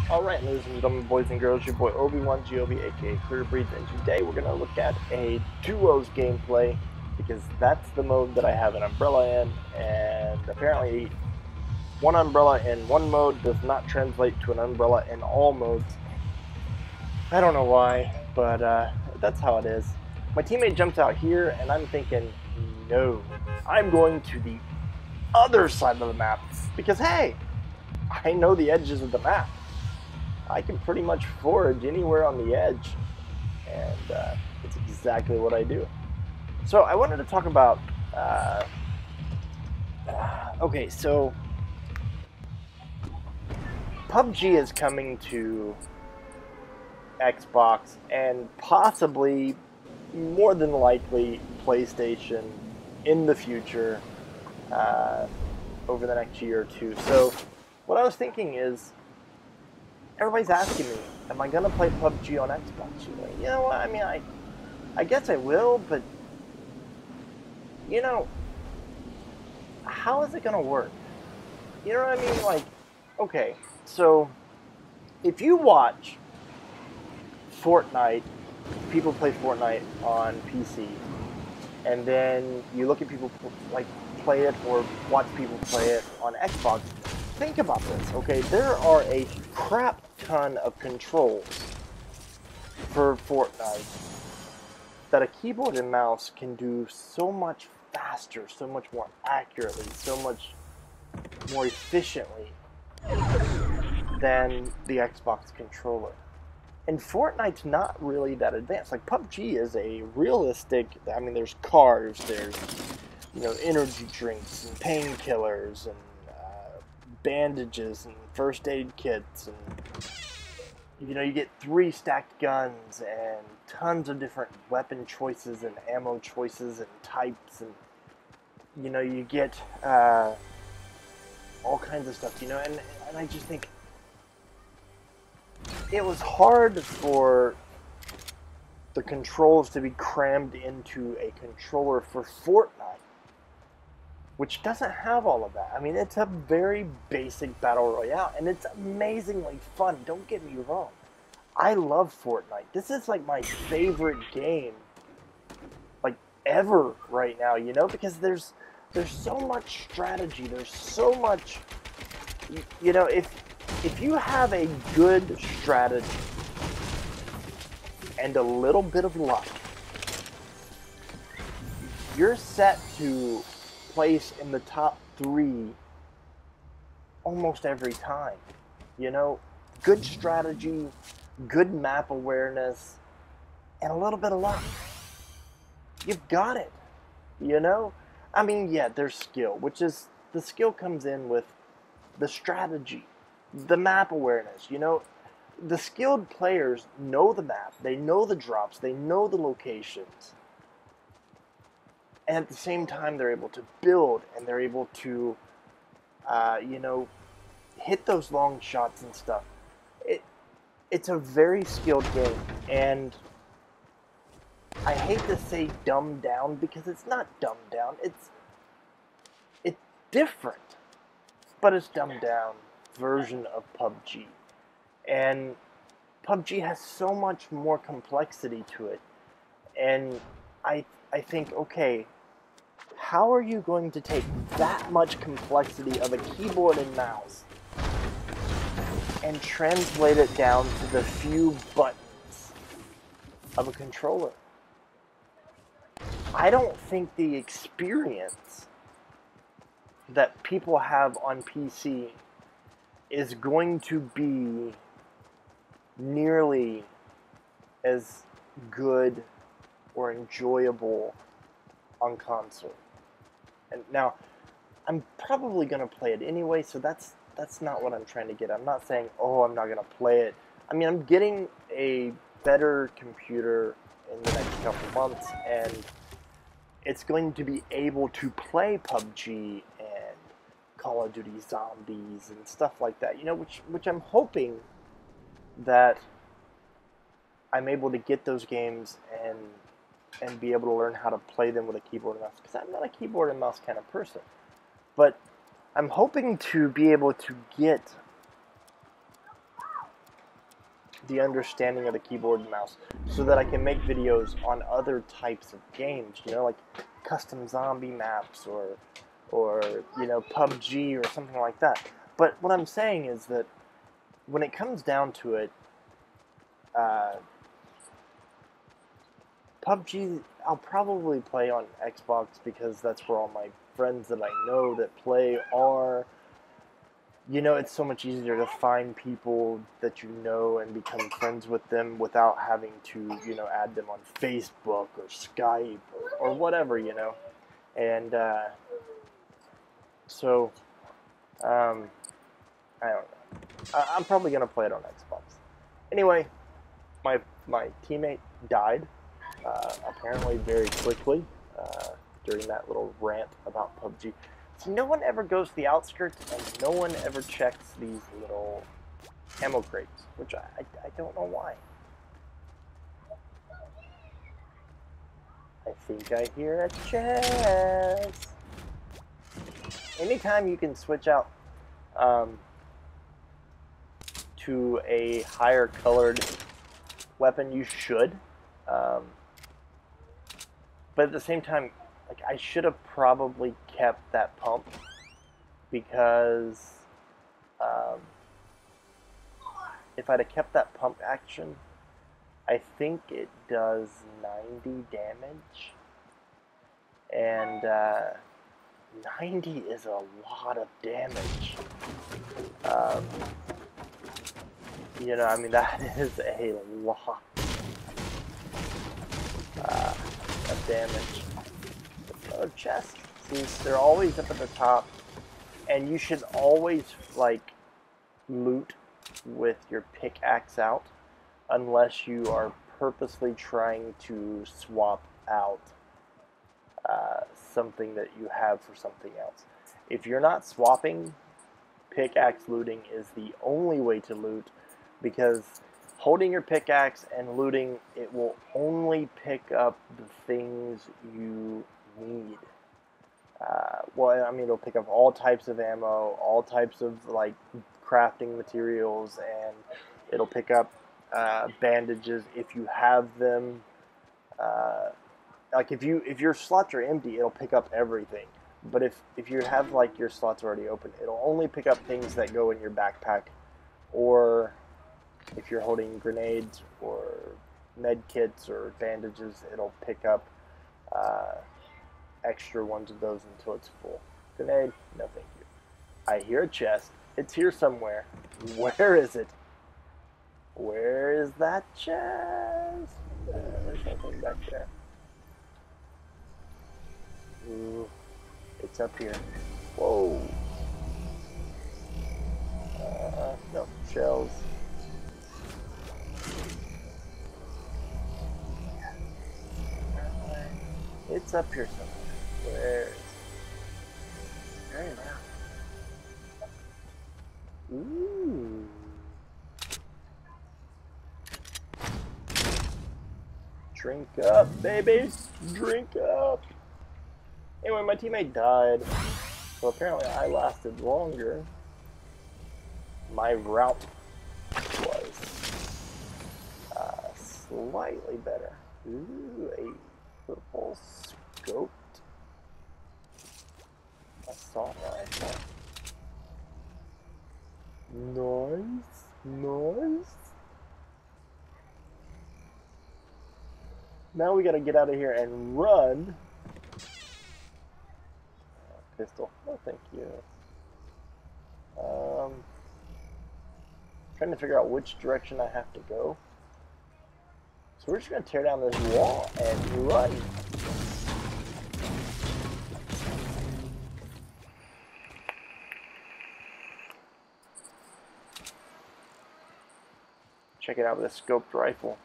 Alright, ladies and gentlemen, boys and girls, your boy Obi-Wan Gobi, aka Clear Breeds, and today we're going to look at a duos gameplay, because that's the mode that I have an umbrella in, and apparently one umbrella in one mode does not translate to an umbrella in all modes. I don't know why, but that's how it is. My teammate jumps out here, and I'm thinking, no, I'm going to the other side of the map, because hey, I know the edges of the map. I can pretty much forage anywhere on the edge, and it's exactly what I do. So I wanted to talk about, okay, so PUBG is coming to Xbox and possibly, more than likely, PlayStation in the future, over the next year or two. So what I was thinking is, everybody's asking me, am I going to play PUBG on Xbox? You know what, I mean, I guess I will, but, you know, how is it going to work? You know what I mean? Like, okay, so if you watch Fortnite, people play Fortnite on PC, and then you look at people like play it or watch people play it on Xbox, think about this, okay? There are a crap ton of controls for Fortnite that a keyboard and mouse can do so much faster, so much more accurately, so much more efficiently than the Xbox controller. And Fortnite's not really that advanced. Like, PUBG is a realistic, I mean, there's cars, there's, you know, energy drinks and painkillers and bandages and first aid kits, and, you know, you get 3 stacked guns and tons of different weapon choices and ammo choices and types, and, you know, you get all kinds of stuff, you know, and I just think it was hard for the controls to be crammed into a controller for Fortnite, which doesn't have all of that. I mean, it's a very basic battle royale, and it's amazingly fun, don't get me wrong. I love Fortnite. This is like my favorite game, like, ever right now, you know, because there's so much strategy, there's so much, you know, if you have a good strategy and a little bit of luck, you're set to place in the top 3 almost every time. You know, good strategy, good map awareness, and a little bit of luck. You've got it, you know? I mean, yeah, there's skill, which is, the skill comes in with the strategy, the map awareness, you know? The skilled players know the map, they know the drops, they know the locations. And at the same time, they're able to build, and they're able to, you know, hit those long shots and stuff. It's a very skilled game, and I hate to say dumbed down, because it's not dumbed down. It's different, but it's dumbed down version of PUBG. And PUBG has so much more complexity to it, and I think, okay, how are you going to take that much complexity of a keyboard and mouse and translate it down to the few buttons of a controller? I don't think the experience that people have on PC is going to be nearly as good or enjoyable on console. And now, I'm probably going to play it anyway, so that's not what I'm trying to get. I'm not saying, oh, I'm not going to play it. I mean, I'm getting a better computer in the next couple months, and it's going to be able to play PUBG and Call of Duty Zombies and stuff like that, you know, which I'm hoping that I'm able to get those games and be able to learn how to play them with a keyboard and mouse, because I'm not a keyboard and mouse kind of person. But I'm hoping to be able to get the understanding of the keyboard and mouse so that I can make videos on other types of games, you know, like custom zombie maps or you know, PUBG or something like that. But what I'm saying is that when it comes down to it, PUBG I'll probably play on Xbox because that's where all my friends that I know that play are. You know, it's so much easier to find people that you know and become friends with them without having to, you know, add them on Facebook or Skype or whatever, you know. And so, I don't know. I'm probably going to play it on Xbox. Anyway, my teammate died, apparently very quickly, during that little rant about PUBG. So no one ever goes to the outskirts, and no one ever checks these little ammo crates, which I don't know why. I think I hear a chest. Anytime you can switch out to a higher colored weapon, you should. But at the same time, like, I should have probably kept that pump because if I'd have kept that pump action, I think it does 90 damage. And 90 is a lot of damage. You know, I mean, that is a lot of damage. Another chest. See, they're always up at the top, and you should always, like, loot with your pickaxe out, unless you are purposely trying to swap out something that you have for something else. If you're not swapping, pickaxe looting is the only way to loot, because holding your pickaxe and looting, it will only pick up the things you need. Well, I mean, it'll pick up all types of ammo, all types of, like, crafting materials, and it'll pick up bandages if you have them. Like, if your slots are empty, it'll pick up everything. But if you have, like, your slots already open, it'll only pick up things that go in your backpack, or if you're holding grenades or med kits or bandages, it'll pick up extra ones of those until it's full. Grenade? No thank you. I hear a chest. It's here somewhere. Where is it? Where is that chest? There's something back there. Ooh, it's up here. Whoa. No, shells. It's up here somewhere. Where is it? Very now. Ooh. Drink up, baby. Drink up. Anyway, my teammate died, so apparently I lasted longer. My route was slightly better. Ooh, a purple scoped assault rifle. Nice, nice. Now we gotta get out of here and run. Pistol. No, thank you. Trying to figure out which direction I have to go. So we're just gonna tear down this wall and run. Check it out with a scoped rifle.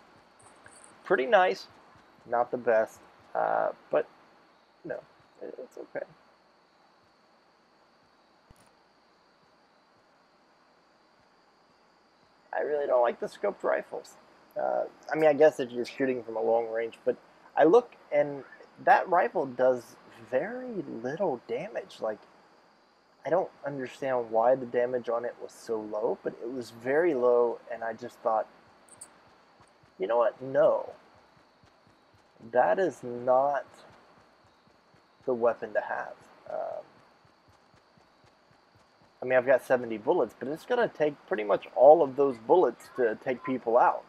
Pretty nice. Not the best, but no, it's okay. I really don't like the scoped rifles. I mean, I guess if you're shooting from a long range, but I look and that rifle does very little damage. Like, I don't understand why the damage on it was so low, but it was very low, and I just thought, You know what? No. That is not the weapon to have. I mean, I've got 70 bullets, but it's going to take pretty much all of those bullets to take people out.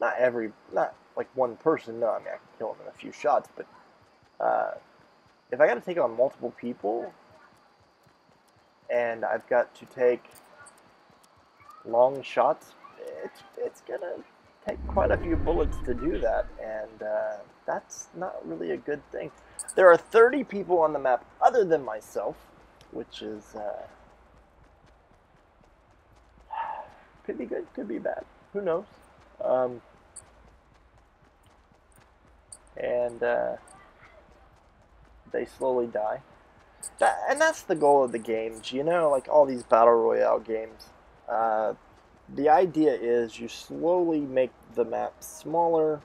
Not like one person, no, I mean, I can kill them in a few shots, but if I got to take on multiple people, and I've got to take long shots, it's going to take quite a few bullets to do that, and that's not really a good thing. There are 30 people on the map other than myself, which is could be good, could be bad. Who knows? And they slowly die. And that's the goal of the games, you know, like all these battle royale games. The idea is you slowly make the map smaller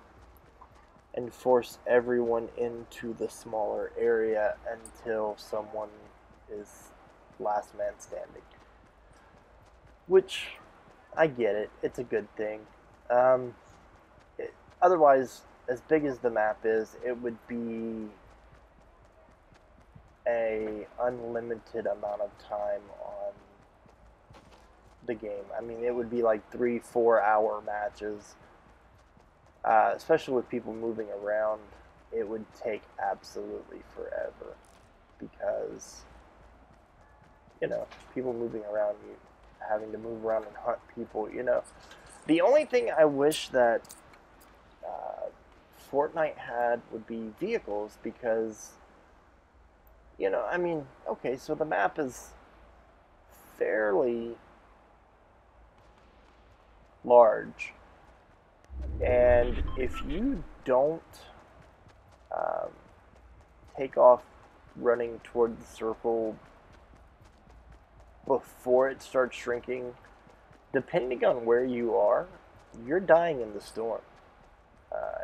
and force everyone into the smaller area until someone is last man standing. Which, I get it, it's a good thing. Otherwise, as big as the map is, it would be a unlimited amount of time on the game. I mean, it would be like 3-4 hour matches. Especially with people moving around, it would take absolutely forever because, you know, people moving around, you having to move around and hunt people, you know. The only thing I wish that Fortnite had would be vehicles because, you know, I mean, okay, so the map is fairly large, and if you don't take off running toward the circle before it starts shrinking, depending on where you are, you're dying in the storm.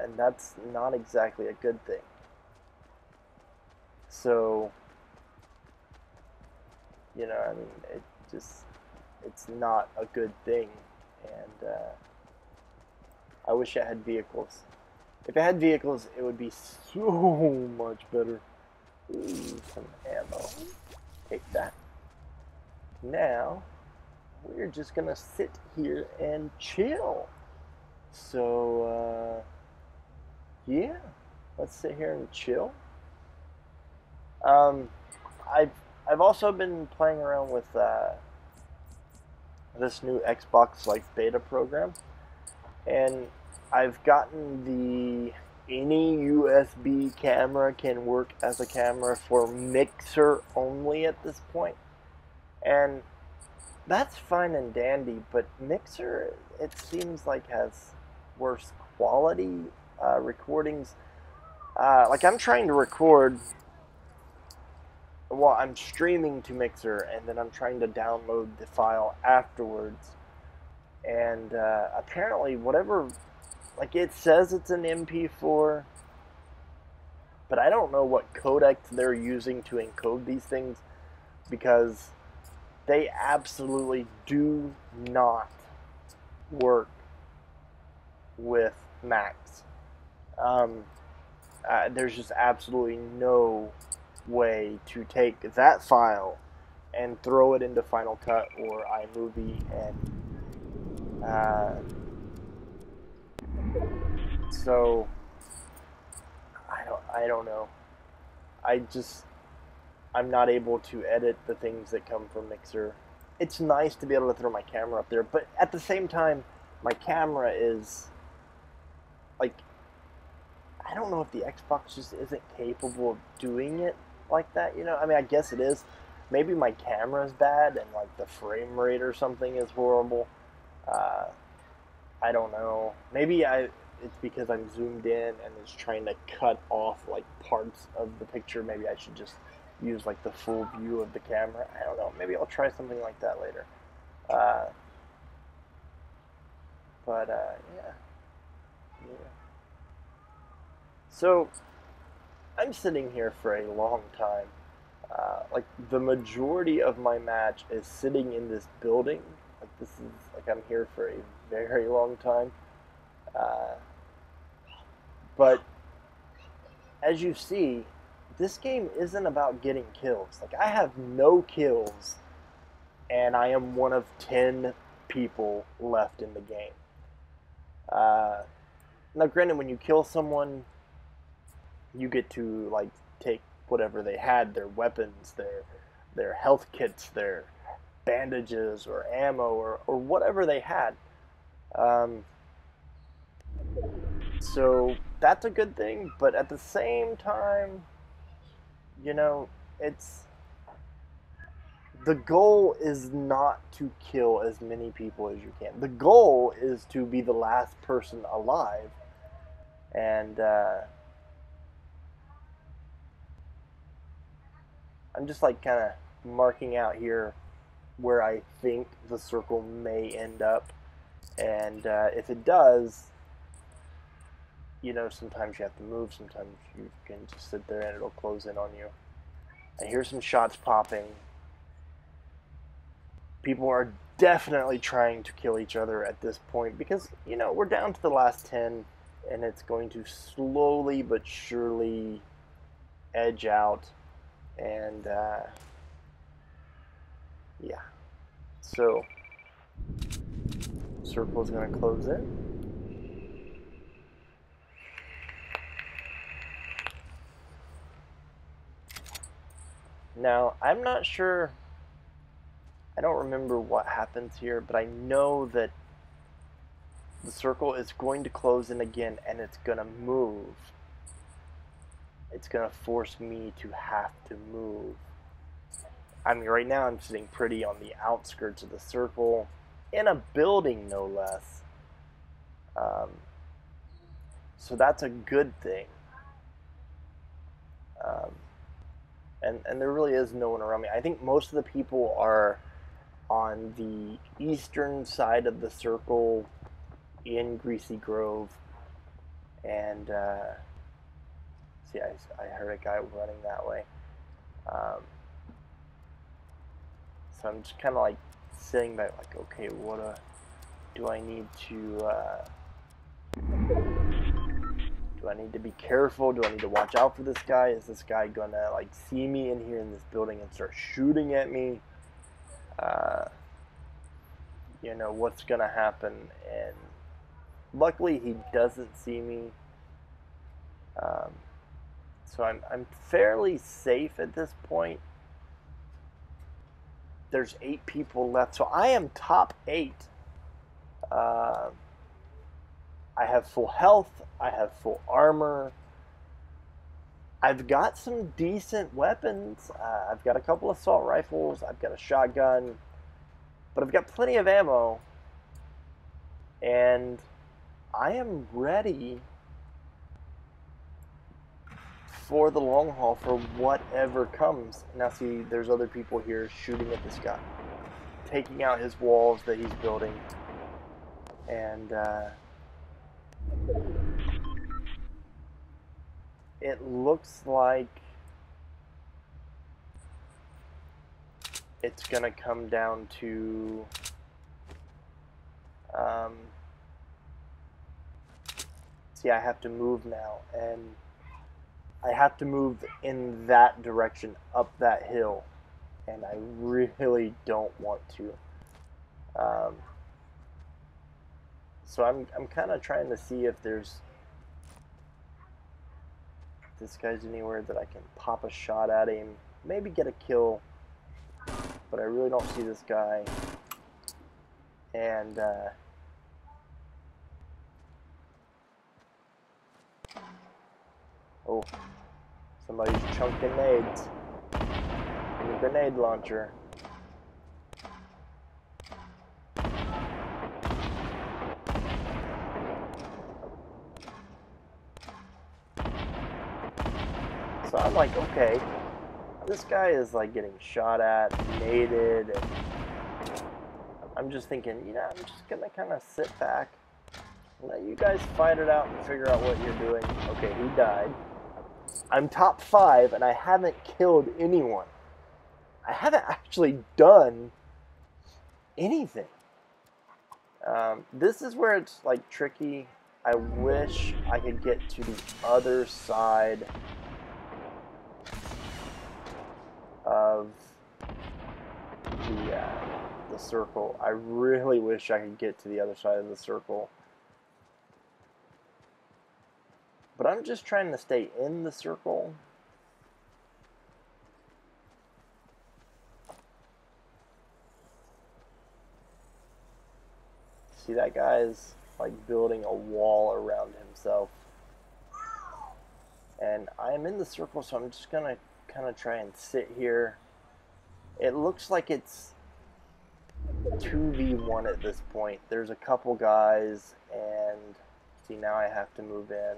And that's not exactly a good thing. So, you know, I mean, it's not a good thing. And I wish it had vehicles. If it had vehicles, it would be so much better. Ooh, some ammo. Take that. Now, we're just gonna sit here and chill. So, yeah, let's sit here and chill. I've also been playing around with this new Xbox like beta program, and I've gotten the any USB camera can work as a camera for Mixer only at this point, and that's fine and dandy, but Mixer, it seems like, has worse quality recordings. Like I'm trying to record, well, I'm streaming to Mixer, and then I'm trying to download the file afterwards. And apparently, whatever, like it says it's an MP4, but I don't know what codec they're using to encode these things, because they absolutely do not work with Macs. There's just absolutely no way to take that file and throw it into Final Cut or iMovie, and so I don't know. I'm not able to edit the things that come from Mixer. It's nice to be able to throw my camera up there, but at the same time, my camera is like, I don't know if the Xbox just isn't capable of doing it like that, you know? I mean, I guess it is. Maybe my camera's bad and like the frame rate or something is horrible. I don't know. Maybe it's because I'm zoomed in and it's trying to cut off like parts of the picture. Maybe I should just use like the full view of the camera. I don't know. Maybe I'll try something like that later. Yeah. So I'm sitting here for a long time. Like the majority of my match is sitting in this building, Like this is like I'm here for a very long time. Uh, but as you see, this game isn't about getting kills. Like I have no kills, and I am one of 10 people left in the game. Uh, Now, granted, when you kill someone, you get to like take whatever they had, their weapons, their health kits, their bandages or ammo or whatever they had. Um, so that's a good thing, but at the same time, you know, it's the goal is not to kill as many people as you can. The goal is to be the last person alive, and I'm just like kind of marking out here where I think the circle may end up, and if it does, you know, sometimes you have to move, sometimes you can just sit there and it'll close in on you. I hear some shots popping. People are definitely trying to kill each other at this point because, you know, we're down to the last 10 and it's going to slowly but surely edge out. And yeah, so circle is going to close in. Now, I'm not sure, I don't remember what happens here, but I know that the circle is going to close in again and it's going to move. It's going to force me to have to move. I mean, right now I'm sitting pretty on the outskirts of the circle, in a building no less. So that's a good thing. And there really is no one around me. I think most of the people are on the eastern side of the circle in Greasy Grove. And see, I heard a guy running that way. So I'm just kind of like sitting back like, okay, what do I need to do I need to be careful? Do I need to watch out for this guy? Is this guy gonna like see me in here in this building and start shooting at me? You know, what's gonna happen? And luckily he doesn't see me. So I'm fairly safe at this point. There's 8 people left, so I am top 8. I have full health, I have full armor, I've got some decent weapons, I've got a couple assault rifles, I've got a shotgun, but I've got plenty of ammo, and I am ready for the long haul, for whatever comes. Now see, there's other people here shooting at this guy, taking out his walls that he's building, and it looks like it's gonna come down to see, I have to move now, and I have to move in that direction up that hill, and I really don't want to. So I'm kind of trying to see if this guy's anywhere that I can pop a shot at him, maybe get a kill, but I really don't see this guy. And oh, somebody's chunking nades in the grenade launcher. So I'm like, okay, this guy is like getting shot at, naded, and I'm just thinking, you know, I'm just gonna kind of sit back, let you guys fight it out and figure out what you're doing. Okay, he died. I'm top 5 and I haven't killed anyone. I haven't actually done anything. This is where it's like tricky. I wish I could get to the other side of the circle. I really wish I could get to the other side of the circle. But I'm just trying to stay in the circle. See, that guy's like building a wall around himself. And I'm in the circle, so I'm just gonna kind of try and sit here. It looks like it's 2v1 at this point. There's a couple guys, and see, now I have to move in.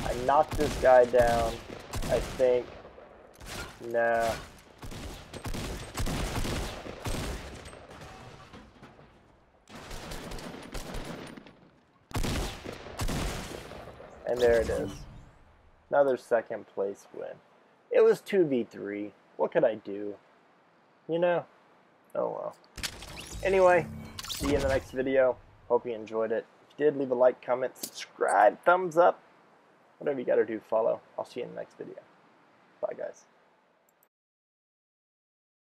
I knocked this guy down, I think. Nah. And there it is. Another second place win. It was 2v3. What could I do? You know? Oh well. Anyway, see you in the next video. Hope you enjoyed it. If you did, leave a like, comment, subscribe, thumbs up. Whatever you gotta do, follow. I'll see you in the next video. Bye, guys.